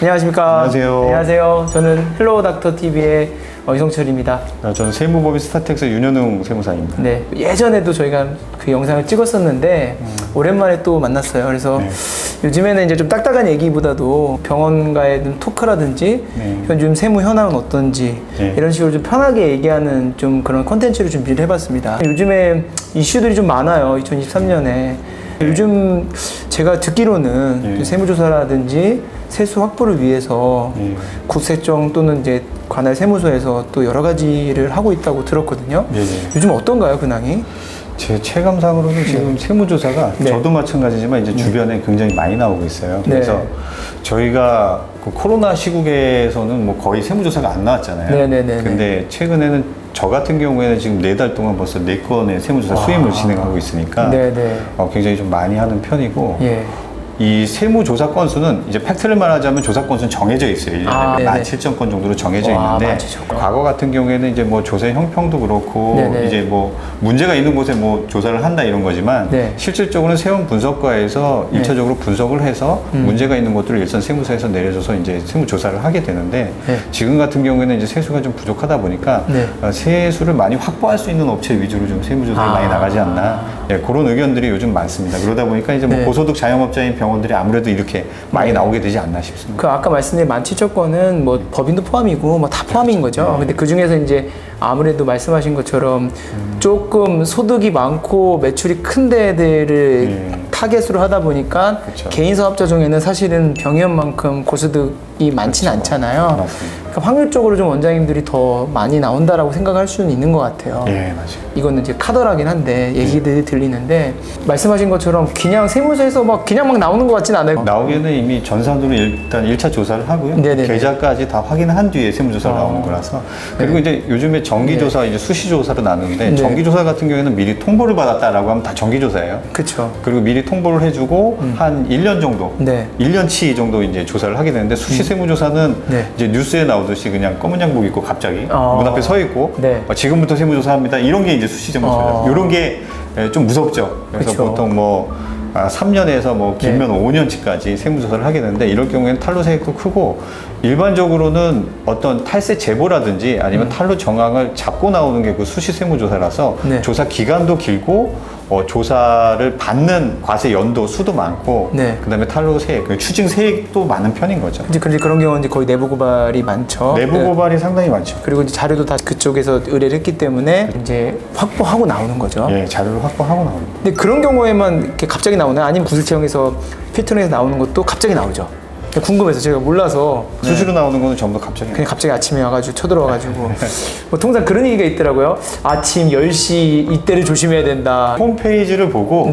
안녕하십니까. 안녕하세요. 안녕하세요. 저는 헬로우 닥터 TV의 이성철입니다. 저는 세무법인 스타텍스 윤현웅 세무사입니다. 네, 예전에도 저희가 그 영상을 찍었었는데 오랜만에 또 만났어요. 그래서 요즘에는 이제 좀 딱딱한 얘기보다도 병원과의 토크라든지 요즘 세무 현황은 어떤지 이런 식으로 좀 편하게 얘기하는 좀 그런 콘텐츠를 준비를 해봤습니다. 요즘에 이슈들이 좀 많아요. 2023년에. 요즘 제가 듣기로는 세무조사라든지 세수 확보를 위해서 국세청 또는 이제 관할 세무서에서 또 여러 가지를 하고 있다고 들었거든요. 요즘 어떤가요, 근황이? 제 체감상으로는 지금 세무조사가 저도 마찬가지지만 이제 주변에 굉장히 많이 나오고 있어요. 그래서 저희가 그 코로나 시국에서는 뭐 거의 세무조사가 안 나왔잖아요. 근데 최근에는 저 같은 경우에는 지금 4달 동안 벌써 4건의 세무조사 수임을 진행하고 있으니까 굉장히 좀 많이 하는 편이고 이 세무조사 건수는 이제 팩트를 말하자면 조사 건수는 정해져 있어요. 1년에 17,000건 정도로 정해져 있는데 과거 같은 경우에는 이제 뭐 조사의 형평도 그렇고 이제 뭐 문제가 있는 곳에 뭐 조사를 한다 이런 거지만 실질적으로는 세원 분석과에서 1차적으로 분석을 해서 문제가 있는 것들을 일선 세무서에서 내려줘서 이제 세무조사를 하게 되는데 지금 같은 경우에는 이제 세수가 좀 부족하다 보니까 세수를 많이 확보할 수 있는 업체 위주로 좀 세무조사가 많이 나가지 않나 그런 의견들이 요즘 많습니다. 그러다 보니까 이제 뭐 고소득 자영업자인 병원들이 아무래도 이렇게 많이 나오게 되지 않나 싶습니다. 그 아까 말씀드린 17,000건은 뭐 법인도 포함이고 뭐 다 포함인 거죠. 근데 그 중에서 이제 아무래도 말씀하신 것처럼 조금 소득이 많고 매출이 큰 데들을 타겟으로 하다 보니까 개인 사업자 중에는 사실은 병의원만큼 고소득이 많지는 않잖아요. 그러니까 확률적으로 좀 원장님들이 더 많이 나온다라고 생각할 수는 있는 것 같아요. 맞아요. 이거는 이제 카더라긴 한데 얘기들이 들리는데 말씀하신 것처럼 그냥 세무서에서 막 그냥 막 나오는 것 같진 않아요. 나오기에는 이미 전산으로 일단 1차 조사를 하고요. 계좌까지 다 확인한 뒤에 세무조사가 나오는 거라서 그리고 이제 요즘에 정기조사 이제 수시조사로 나누는데 정기조사 같은 경우에는 미리 통보를 받았다라고 하면 다 정기조사예요. 그렇죠. 그리고 미리 통보를 해주고 한 1년 정도, 1년치 정도 이제 조사를 하게 되는데 수시 세무조사는 이제 뉴스에 나오듯이 그냥 검은 양복 입고 갑자기 문 앞에 서 있고 지금부터 세무조사합니다. 이런 게 이제 수시 세무조사예요. 이런 게 좀 무섭죠. 그래서 보통 뭐 3년에서 뭐 길면 5년치까지 세무조사를 하게 되는데 이럴 경우에는 탈루 세액도 크고 일반적으로는 어떤 탈세 제보라든지 아니면 탈루 정황을 잡고 나오는 게 그 수시 세무조사라서 조사 기간도 길고 조사를 받는 과세 연도 수도 많고 그다음에 탈루 세액, 추징 세액도 많은 편인 거죠. 이제 그런 경우는 이제 거의 내부 고발이 많죠. 내부 고발이 상당히 많죠. 그리고 이제 자료도 다 그쪽에서 의뢰를 했기 때문에 이제 확보하고 나오는 거죠. 자료를 확보하고 나오는 거죠. 근데 그런 경우에만 이렇게 갑자기 나오나요? 아니면 구슬체형에서 필터링에서 나오는 것도 갑자기 나오죠? 궁금해서 제가 몰라서 수시로 나오는 거는 전부 갑자기 그냥 갑자기 아침에 와가지고 쳐들어와가지고 뭐 통상 그런 얘기가 있더라고요. 아침 10시 이때를 조심해야 된다. 홈페이지를 보고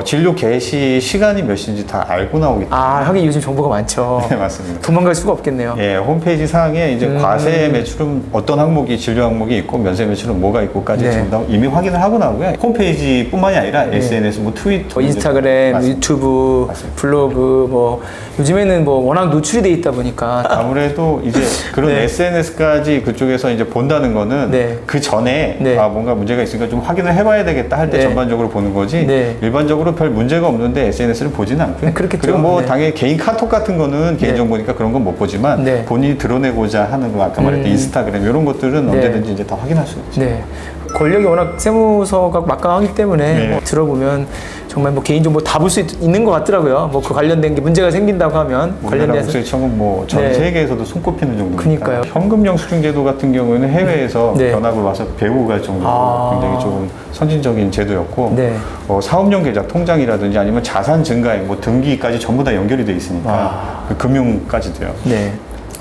진료 개시 시간이 몇 시인지 다 알고 나오기 때문에 하긴 요즘 정보가 많죠. 맞습니다. 도망갈 수가 없겠네요. 홈페이지 상에 이제 과세 매출은 어떤 항목이 진료 항목이 있고 면세 매출은 뭐가 있고까지 전부 이미 확인을 하고 나오고요. 홈페이지뿐만이 아니라 SNS, 뭐 트위터, 인스타그램, 유튜브, 블로그 뭐 요즘에는 뭐 워낙 노출이 돼 있다 보니까 아무래도 이제 그런 SNS까지 그쪽에서 이제 본다는 거는 그 전에 뭔가 문제가 있으니까 좀 확인을 해봐야 되겠다 할 때 전반적으로 보는 거지 일반적으로 별 문제가 없는데 SNS를 보지는 않고요. 그리고 뭐 당연히 개인 카톡 같은 거는 개인정보니까 그런 건 못 보지만 본인이 드러내고자 하는 거 아까 말했던 인스타그램 이런 것들은 언제든지 이제 다 확인할 수 있죠. 권력이 워낙 세무서가 막강하기 때문에 뭐 들어보면 정말 뭐 개인정보 다 볼 수 있는 것 같더라고요. 뭐 그 관련된 게 문제가 생긴다고 하면 관련돼서 국세청은 뭐 전 세계에서도 손꼽히는 정도니까. 그러니까요. 현금 영수증 제도 같은 경우에는 해외에서 변학을 와서 배우고 갈 정도로 굉장히 조금 선진적인 제도였고 사업용 계좌 통장이라든지 아니면 자산 증가액, 뭐 등기까지 전부 다 연결이 돼 있으니까 그 금융까지도요.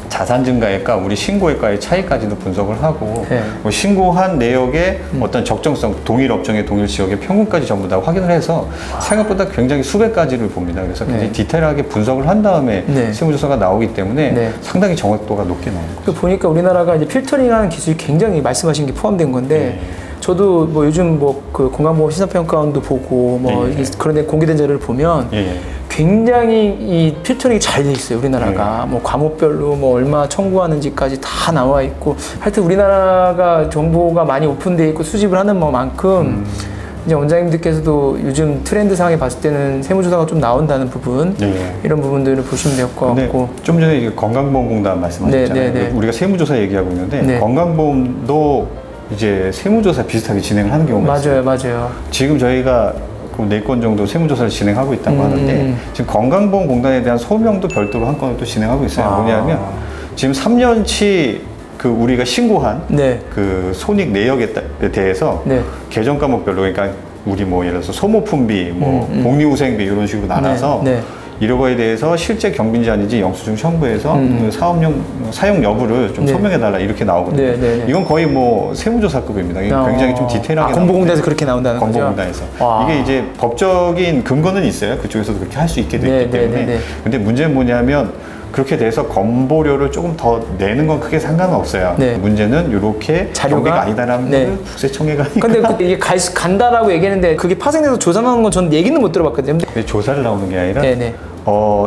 자산 증가액과 우리 신고액과의 차이까지도 분석을 하고 뭐 신고한 내역의 어떤 적정성, 동일 업종의 동일 지역의 평균까지 전부 다 확인을 해서 생각보다 굉장히 수백 가지를 봅니다. 그래서 굉장히 디테일하게 분석을 한 다음에 세무조사가 나오기 때문에 상당히 정확도가 높게 나오는 거죠. 보니까 우리나라가 이제 필터링하는 기술이 굉장히 말씀하신 게 포함된 건데 저도 뭐 요즘 뭐 그 건강보험 시사평가원도 보고 뭐 그런 데 공개된 자료를 보면 굉장히 이 필터링이 잘 돼 있어요. 우리나라가 뭐 과목별로 뭐 얼마 청구하는지까지 다 나와 있고 하여튼 우리나라가 정보가 많이 오픈돼 있고 수집을 하는 만큼 이제 원장님들께서도 요즘 트렌드 상에 봤을 때는 세무조사가 좀 나온다는 부분, 이런 부분들을 보시면 될 것 같고. 좀 전에 이제 건강보험공단 말씀하셨잖아요. 우리가 세무조사 얘기하고 있는데 건강보험도 이제 세무조사 비슷하게 진행을 하는 경우가 있어요. 맞아요. 지금 저희가 4건 정도 세무조사를 진행하고 있다고 하는데 지금 건강보험공단에 대한 소명도 별도로 한 건을 또 진행하고 있어요. 뭐냐면 지금 3년치 그 우리가 신고한 그 손익 내역에 대해서 계정 과목별로, 그러니까 우리 뭐 예를 들어서 소모품비, 뭐 복리후생비 이런 식으로 나눠서 이런 거에 대해서 실제 경비인지 아닌지 영수증 첨부해서 그 사용 여부를 좀 소명해달라 이렇게 나오거든요. 이건 거의 뭐 세무조사급입니다. 굉장히 좀 디테일하게. 건보공단에서 그렇게 나온다는 거죠? 건보공단에서. 이게 이제 법적인 근거는 있어요. 그쪽에서도 그렇게 할 수 있게 돼 있기 때문에. 근데 문제는 뭐냐면 그렇게 돼서 건보료를 조금 더 내는 건 크게 상관은 없어요. 문제는 이렇게 경비가 아니다라는 걸 국세청에가. 근데 이게 간다라고 얘기했는데 그게 파생돼서 조사 나오는 건 전 얘기는 못 들어봤거든요. 조사를 나오는 게 아니라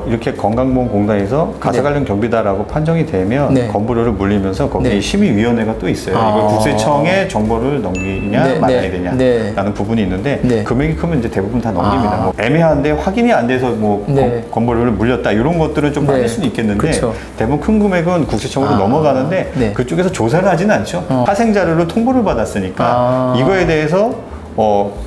이렇게 건강보험공단에서 가사 관련 경비다라고 판정이 되면 건보료를 물리면서 거기 심의위원회가 또 있어요. 이걸 국세청에 정보를 넘기냐 말아야 되냐라는 부분이 있는데 금액이 크면 이제 대부분 다 넘깁니다. 뭐 애매한데 확인이 안 돼서 뭐 건보료를 물렸다 이런 것들은 좀 많을 수는 있겠는데 대부분 큰 금액은 국세청으로 넘어가는데 그쪽에서 조사를 하지는 않죠. 파생 자료를 통보를 받았으니까 이거에 대해서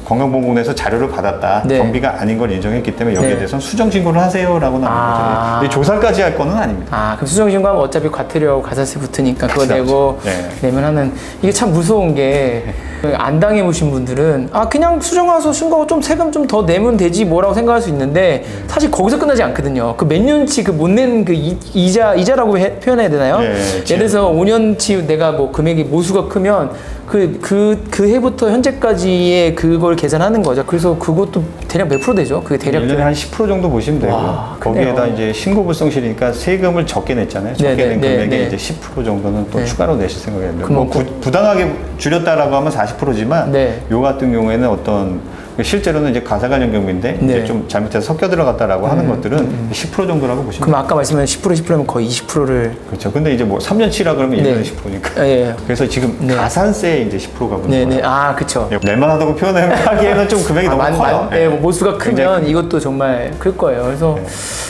건강보험공단에서 자료를 받았다. 경비가 아닌 걸 인정했기 때문에 여기에 대해서는 수정신고를 하세요라고 나오는 거죠. 조사까지 할 거는 아닙니다. 그럼 수정신고하면 어차피 과태료, 가사세 붙으니까 그거 내고 내면 하는. 이게 참 무서운 게 안 당해보신 분들은 그냥 수정와서 신고하고 좀 세금 좀 더 내면 되지 뭐라고 생각할 수 있는데 사실 거기서 끝나지 않거든요. 그 몇 년치 그 못 낸 그 이자라고 표현해야 되나요? 예를 들어서 5년치 내가 뭐 금액이 모수가 크면 그 해부터 현재까지의 그걸 계산하는 거죠. 그래서 그것도 대략 몇 프로 되죠? 그게 대략 1년에 한 10% 정도 보시면 되고요. 거기에다 이제 신고불성실이니까 세금을 적게 냈잖아요. 적게 낸 금액에 이제 10% 정도는 또 추가로 내실 생각이었는데 뭐 부당하게 줄였다라고 하면 40%지만 요 같은 경우에는 어떤 실제로는 이제 가사 관련 경비인데 이제 좀 잘못해서 섞여 들어갔다라고 하는 것들은 10% 정도라고 보시면. 그럼 아까 말씀하신 10%면 거의 20%를. 그렇죠. 근데 이제 뭐 3년치라 그러면 1년에 10%니까. 그래서 지금 가산세에 이제 10%가 붙는 거예요. 그렇죠. 낼만하다고 표현하기에는 좀 금액이 너무 커요. 모수가 크면 이것도 정말 클 거예요. 그래서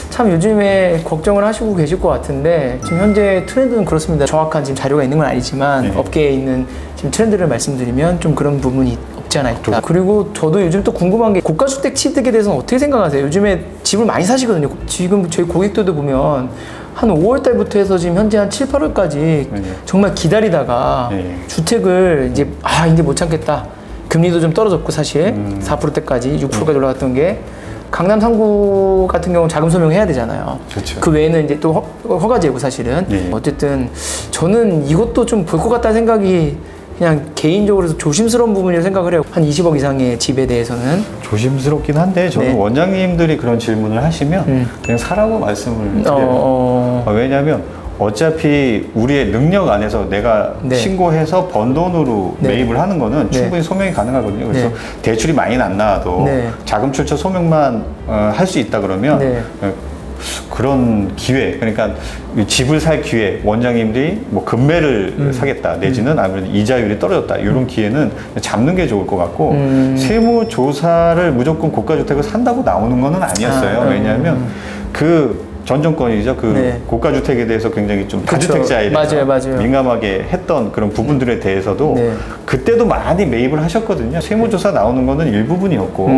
참 요즘에 걱정을 하시고 계실 것 같은데 지금 현재 트렌드는 그렇습니다. 정확한 지금 자료가 있는 건 아니지만 업계에 있는 지금 트렌드를 말씀드리면 좀 그런 부분이 없지 않아 있다. 그리고 저도 요즘 또 궁금한 게 고가주택 취득에 대해서는 어떻게 생각하세요? 요즘에 집을 많이 사시거든요. 지금 저희 고객들도 보면 한 5월 달부터 해서 지금 현재 한 7, 8월까지 정말 기다리다가 주택을 이제 이제 못 참겠다. 금리도 좀 떨어졌고 사실 4%대까지 6%까지 올라갔던 게 강남 3구 같은 경우는 자금 소명해야 되잖아요. 그렇죠. 그 외에는 이제 또 허가제고 사실은. 어쨌든 저는 이것도 좀 볼 것 같다는 생각이 그냥 개인적으로 조심스러운 부분이라고 생각을 해요. 한 20억 이상의 집에 대해서는. 조심스럽긴 한데 저는 원장님들이 그런 질문을 하시면 그냥 사라고 말씀을 드려요. 왜냐하면 어차피 우리의 능력 안에서 내가 신고해서 번 돈으로 매입을 하는 거는 충분히 소명이 가능하거든요. 그래서 대출이 많이 안 나와도 자금 출처 소명만 할 수 있다 그러면 그런 기회, 그러니까 집을 살 기회, 원장님들이 뭐 금매를 사겠다 내지는 아무래도 이자율이 떨어졌다 이런 기회는 잡는 게 좋을 것 같고 세무조사를 무조건 고가주택을 산다고 나오는 거는 아니었어요. 왜냐하면 그 전 정권이죠. 고가주택에 대해서 굉장히 좀 다주택자에 대해서 민감하게 했던 그런 부분들에 대해서도 그때도 많이 매입을 하셨거든요. 세무조사 나오는 거는 일부분이었고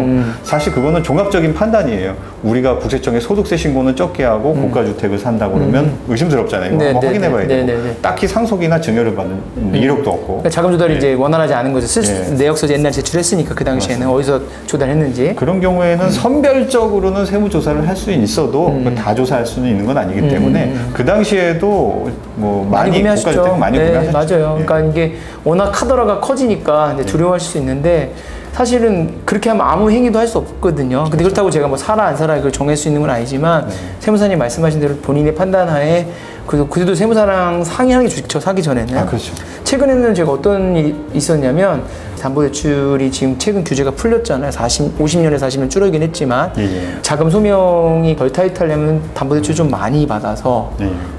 사실 그거는 종합적인 판단이에요. 우리가 국세청에 소득세 신고는 적게 하고 고가주택을 산다고 그러면 의심스럽잖아요. 이거 한번 확인해봐야 되고 딱히 상속이나 증여를 받는 이력도 없고. 그러니까 자금 조달이 이제 원활하지 않은 거죠. 내역서 옛날 제출했으니까 그 당시에는 어디서 조달했는지. 그런 경우에는 선별적으로는 세무조사를 할 수 있어도 다 조사할 수는 있는 건 아니기 때문에 그 당시에도 뭐 많이 고가주택 많이 구매하셨죠. 맞아요. 그러니까 이게 워낙 카더라가 커지니까 이제 두려워하실 수 있는데 사실은 그렇게 하면 아무 행위도 할 수 없거든요. 근데 그렇다고 제가 뭐 사라 안 사라 이걸 정할 수 있는 건 아니지만 세무사님 말씀하신 대로 본인의 판단하에 그래도 세무사랑 상의하는 게 좋죠. 사기 전에는. 그렇죠. 최근에는 제가 어떤 일이 있었냐면 담보대출이 지금 최근 규제가 풀렸잖아요. 50년에서 40년 줄어들긴 했지만 자금 소명이 덜 타이트하려면 담보대출 좀 많이 받아서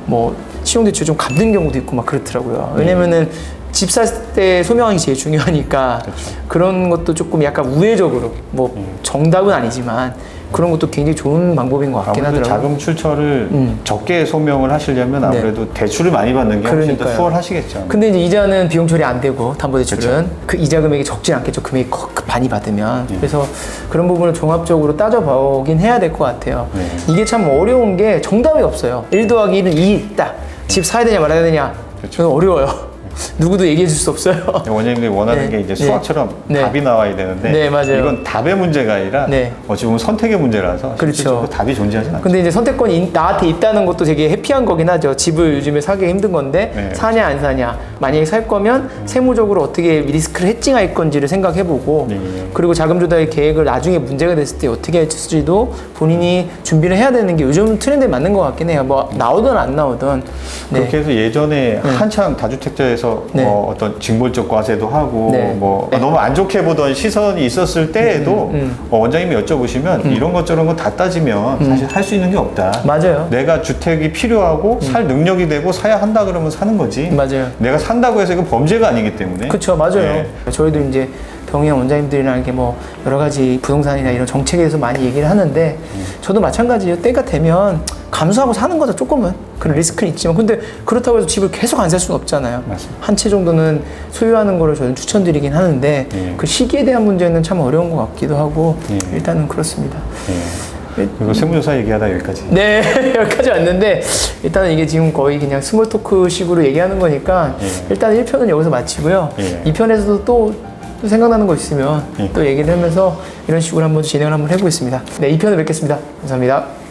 뭐 신용대출 좀 갚는 경우도 있고 막 그렇더라고요. 왜냐면은 집 살 때 소명이 제일 중요하니까 그렇죠. 그런 것도 조금 약간 우회적으로 뭐 정답은 아니지만 그런 것도 굉장히 좋은 방법인 것 같긴 아무래도 하더라고요. 자금 출처를 적게 소명을 하시려면 아무래도 대출을 많이 받는 게 훨씬 더 그러니까요. 수월하시겠죠. 근데 이제 이자는 비용 처리 안 되고 담보대출은 그 이자 금액이 적지 않겠죠. 금액이 많이 받으면. 그래서 그런 부분을 종합적으로 따져보긴 해야 될 것 같아요. 이게 참 어려운 게 정답이 없어요. 1 더하기 1은 2 딱. 집 사야 되냐 말아야 되냐. 저는 어려워요. 누구도 얘기해 줄 수 없어요. 원장님들이 원하는 게 이제 수학처럼 답이 나와야 되는데 네, 맞아요. 이건 답의 문제가 아니라 어찌 보면 선택의 문제라서 실질적으로 답이 존재하지 않죠. 근데 이제 선택권이 나한테 있다는 것도 되게 해피한 거긴 하죠. 집을 요즘에 사기 힘든 건데 사냐 안 사냐. 만약에 살 거면 세무적으로 어떻게 리스크를 해칭할 건지를 생각해보고 그리고 자금 조달 계획을 나중에 문제가 됐을 때 어떻게 할지도 본인이 준비를 해야 되는 게 요즘 트렌드에 맞는 것 같긴 해요. 뭐 나오든 안 나오든. 그렇게 해서 예전에 한창 다주택자에서 어떤 징벌적 과세도 하고 뭐 너무 안 좋게 보던 시선이 있었을 때에도 원장님이 여쭤보시면 이런 것 저런 거 다 따지면 사실 할 수 있는 게 없다. 맞아요. 내가 주택이 필요하고 살 능력이 되고 사야 한다 그러면 사는 거지. 맞아요. 내가 산다고 해서 이건 범죄가 아니기 때문에. 그렇죠, 맞아요. 저희도 이제 병행 원장님들이랑 이렇게 뭐 여러 가지 부동산이나 이런 정책에 대해서 많이 얘기를 하는데 저도 마찬가지예요. 때가 되면 감수하고 사는 거죠. 조금은 그런 리스크는 있지만 근데 그렇다고 해서 집을 계속 안 살 수는 없잖아요. 맞습니다. 한 채 정도는 소유하는 거를 저는 추천드리긴 하는데 그 시기에 대한 문제는 참 어려운 것 같기도 하고 일단은 그렇습니다. 그리고 세무조사 얘기하다 여기까지. 네, 여기까지 왔는데 일단은 이게 지금 거의 그냥 스몰 토크 식으로 얘기하는 거니까 일단 1편은 여기서 마치고요. 2편에서도 또 생각나는 거 있으면 또 얘기를 하면서 이런 식으로 한번 진행을 한번 해보겠습니다. 네, 2편을 뵙겠습니다. 감사합니다.